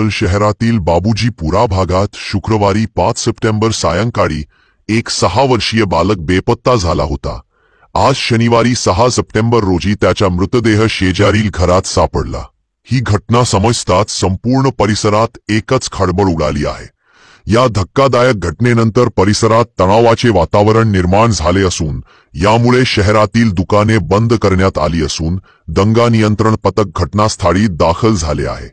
तब्बल शहरातील बाबूजीपुरा भागात शुक्रवारी 5 सप्टेंबर सायंकाळी एक 6 वर्षीय बालक बेपत्ता झाला होता। आज शनिवारी 6 सप्टेंबर रोजी त्याचा मृतदेह शेजारील घरात सापडला। ही घटना समजताच संपूर्ण परिसरात एकच खळबळ उडाली आहे। या धक्कादायक घटनेनंतर परिसरात तणावाचे वातावरण निर्माण झाले असून यामुळे शहरातील दुकाने बंद करण्यात आली असून दंगा नियंत्रण पथक घटनास्थळी दाखल झाले आहे।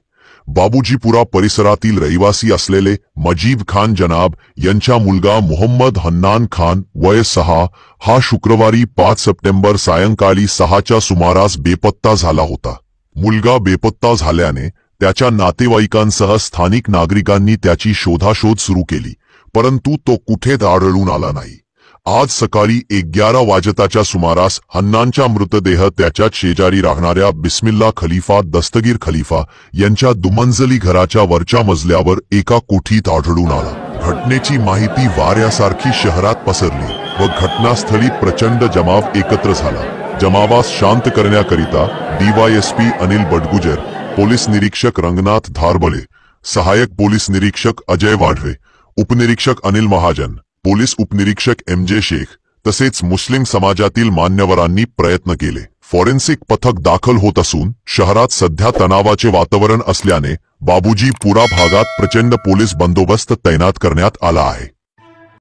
बाबूजीपुरा परिसरातील रहिवासी असलेले मजीब खान जनाब यांचा मुलगा मोहम्मद हन्नान खान वय 6 हा शुक्रवारी 5 सप्टेंबर सायंकाळी 6च्या सुमारास बेपत्ता झाला होता। मुलगा बेपत्ता झाल्याने त्याच्या नातेवाईकांसह स्थानिक नागरिकांनी त्याची शोधाशोध सुरू केली, परंतु तो कुठेच आढळून आला नाही। आज सकाळी 11 वाजताच्या सुमारास हन्नानचा मृतदेह त्याच्याच शेजारी राहणाऱ्या बिस्मिल्ला खलीफा दस्तगीर खलीफा यांच्या दुमंजली घराच्या वरच्या मजल्यावर एका कोठीत आढळून आला। घटनेची माहिती वाऱ्यासारखी शहरात पसरली व घटनास्थळी प्रचंड जमाव एकत्र झाला। जमावास शांत करण्याकरिता DYSP अनिल बडगुजर, पोलीस निरीक्षक रंगनाथ धारबळे, सहायक पोलीस निरीक्षक अजय वाढवे, उपनिरीक्षक अनिल महाजन, पोलीस उपनिरीक्षक MJ शेख तसेच मुस्लिम समाजातील मान्यवरांनी प्रयत्न केले। फॉरेन्सिक पथक दाखल होत असून शहरात सध्या तणावाचे वातावरण असल्याने बाबूजीपुरा भागात प्रचंड पोलीस बंदोबस्त तैनात करण्यात आला आहे।